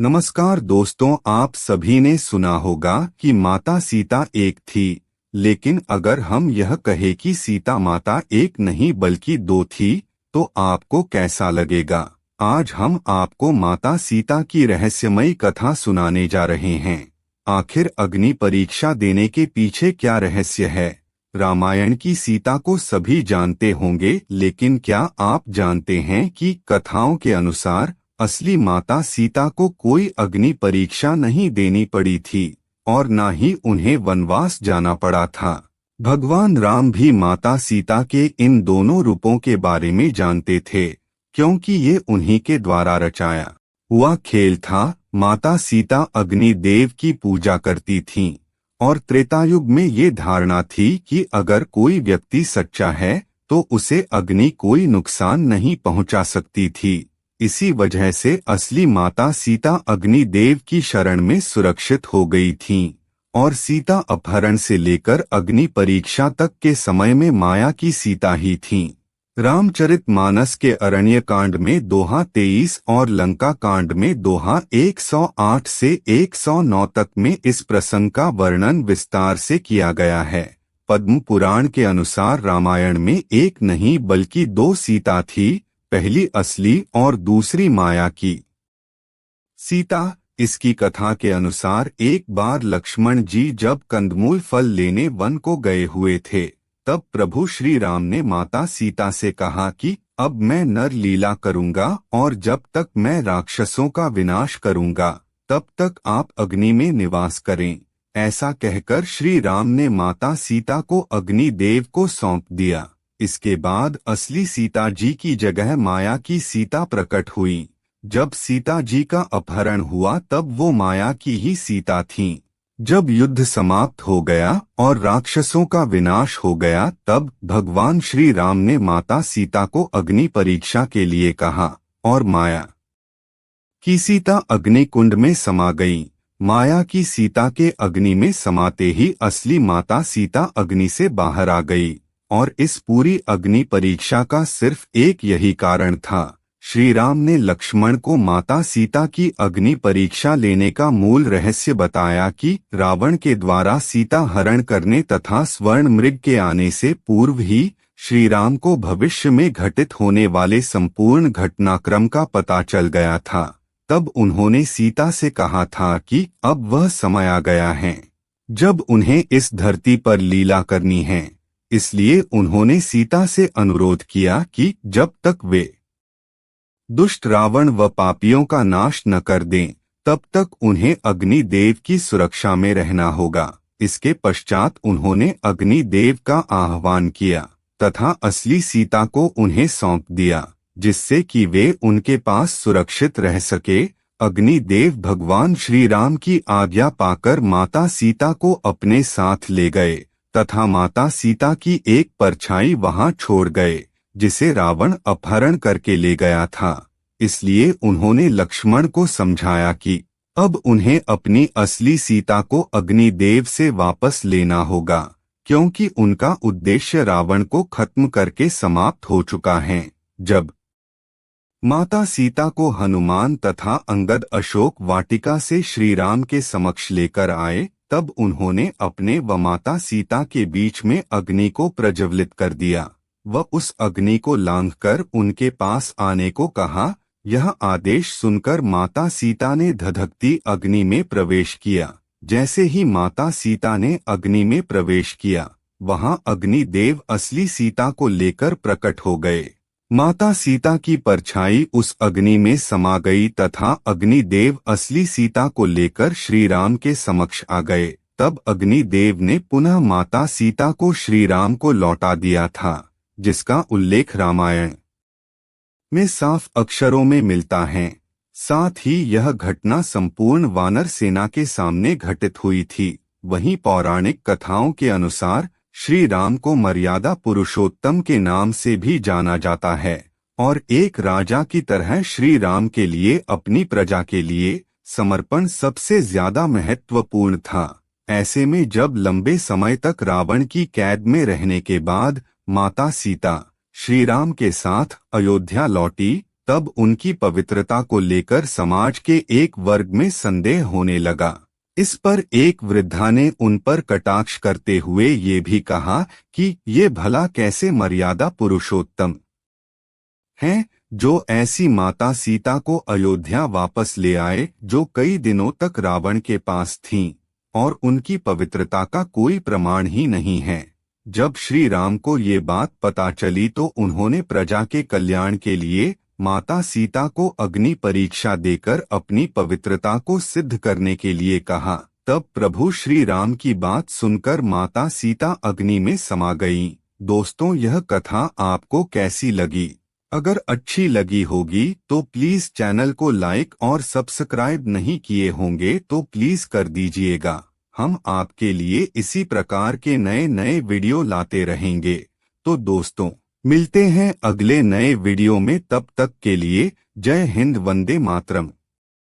नमस्कार दोस्तों, आप सभी ने सुना होगा कि माता सीता एक थी, लेकिन अगर हम यह कहें कि सीता माता एक नहीं बल्कि दो थी, तो आपको कैसा लगेगा? आज हम आपको माता सीता की रहस्यमयी कथा सुनाने जा रहे हैं। आखिर अग्नि परीक्षा देने के पीछे क्या रहस्य है? रामायण की सीता को सभी जानते होंगे, लेकिन क्या आप जानते हैं कि कथाओं के अनुसार असली माता सीता को कोई अग्नि परीक्षा नहीं देनी पड़ी थी और न ही उन्हें वनवास जाना पड़ा था। भगवान राम भी माता सीता के इन दोनों रूपों के बारे में जानते थे, क्योंकि ये उन्हीं के द्वारा रचाया हुआ खेल था। माता सीता अग्नि देव की पूजा करती थीं और त्रेतायुग में ये धारणा थी कि अगर कोई व्यक्ति सच्चा है तो उसे अग्नि कोई नुकसान नहीं पहुंचा सकती थी। इसी वजह से असली माता सीता अग्नि देव की शरण में सुरक्षित हो गई थीं और सीता अपहरण से लेकर अग्नि परीक्षा तक के समय में माया की सीता ही थीं। रामचरितमानस के अरण्य कांड में दोहा 23 और लंका कांड में दोहा 108 से 109 तक में इस प्रसंग का वर्णन विस्तार से किया गया है। पद्म पुराण के अनुसार रामायण में एक नहीं बल्कि दो सीता थी, पहली असली और दूसरी माया की सीता। इसकी कथा के अनुसार एक बार लक्ष्मण जी जब कंदमूल फल लेने वन को गए हुए थे, तब प्रभु श्री राम ने माता सीता से कहा कि अब मैं नर लीला करूंगा और जब तक मैं राक्षसों का विनाश करूंगा तब तक आप अग्नि में निवास करें। ऐसा कहकर श्री राम ने माता सीता को अग्नि देव को सौंप दिया। इसके बाद असली सीता जी की जगह माया की सीता प्रकट हुई। जब सीता जी का अपहरण हुआ तब वो माया की ही सीता थीं। जब युद्ध समाप्त हो गया और राक्षसों का विनाश हो गया, तब भगवान श्री राम ने माता सीता को अग्नि परीक्षा के लिए कहा और माया की सीता अग्नि कुंड में समा गई। माया की सीता के अग्नि में समाते ही असली माता सीता अग्नि से बाहर आ गई और इस पूरी अग्नि परीक्षा का सिर्फ एक यही कारण था। श्री राम ने लक्ष्मण को माता सीता की अग्नि परीक्षा लेने का मूल रहस्य बताया कि रावण के द्वारा सीता हरण करने तथा स्वर्ण मृग के आने से पूर्व ही श्री राम को भविष्य में घटित होने वाले संपूर्ण घटनाक्रम का पता चल गया था। तब उन्होंने सीता से कहा था कि अब वह समय आ गया है जब उन्हें इस धरती पर लीला करनी है। इसलिए उन्होंने सीता से अनुरोध किया कि जब तक वे दुष्ट रावण व पापियों का नाश न कर दें, तब तक उन्हें अग्नि देव की सुरक्षा में रहना होगा। इसके पश्चात उन्होंने अग्नि देव का आह्वान किया तथा असली सीता को उन्हें सौंप दिया, जिससे कि वे उनके पास सुरक्षित रह सके। अग्नि देव भगवान श्री राम की आज्ञा पाकर माता सीता को अपने साथ ले गए तथा माता सीता की एक परछाई वहां छोड़ गए, जिसे रावण अपहरण करके ले गया था। इसलिए उन्होंने लक्ष्मण को समझाया कि अब उन्हें अपनी असली सीता को अग्निदेव से वापस लेना होगा, क्योंकि उनका उद्देश्य रावण को खत्म करके समाप्त हो चुका है। जब माता सीता को हनुमान तथा अंगद अशोक वाटिका से श्री राम के समक्ष लेकर आए, तब उन्होंने अपने व माता सीता के बीच में अग्नि को प्रज्वलित कर दिया व उस अग्नि को लांघकर उनके पास आने को कहा। यह आदेश सुनकर माता सीता ने धधकती अग्नि में प्रवेश किया। जैसे ही माता सीता ने अग्नि में प्रवेश किया, वहां अग्निदेव असली सीता को लेकर प्रकट हो गए। माता सीता की परछाई उस अग्नि में समा गई तथा अग्निदेव असली सीता को लेकर श्री राम के समक्ष आ गए। तब अग्निदेव ने पुनः माता सीता को श्री राम को लौटा दिया था, जिसका उल्लेख रामायण में साफ अक्षरों में मिलता है। साथ ही यह घटना संपूर्ण वानर सेना के सामने घटित हुई थी। वहीं पौराणिक कथाओं के अनुसार श्री राम को मर्यादा पुरुषोत्तम के नाम से भी जाना जाता है और एक राजा की तरह श्री राम के लिए अपनी प्रजा के लिए समर्पण सबसे ज्यादा महत्वपूर्ण था। ऐसे में जब लंबे समय तक रावण की कैद में रहने के बाद माता सीता श्री राम के साथ अयोध्या लौटी, तब उनकी पवित्रता को लेकर समाज के एक वर्ग में संदेह होने लगा। इस पर एक वृद्धा ने उन पर कटाक्ष करते हुए ये भी कहा कि ये भला कैसे मर्यादा पुरुषोत्तम हैं, जो ऐसी माता सीता को अयोध्या वापस ले आए जो कई दिनों तक रावण के पास थीं, और उनकी पवित्रता का कोई प्रमाण ही नहीं है। जब श्री राम को ये बात पता चली तो उन्होंने प्रजा के कल्याण के लिए माता सीता को अग्नि परीक्षा देकर अपनी पवित्रता को सिद्ध करने के लिए कहा। तब प्रभु श्री राम की बात सुनकर माता सीता अग्नि में समा गईं। दोस्तों, यह कथा आपको कैसी लगी? अगर अच्छी लगी होगी तो प्लीज चैनल को लाइक और सब्सक्राइब नहीं किए होंगे तो प्लीज कर दीजिएगा। हम आपके लिए इसी प्रकार के नए नए वीडियो लाते रहेंगे। तो दोस्तों, मिलते हैं अगले नए वीडियो में। तब तक के लिए जय हिंद, वंदे मातरम।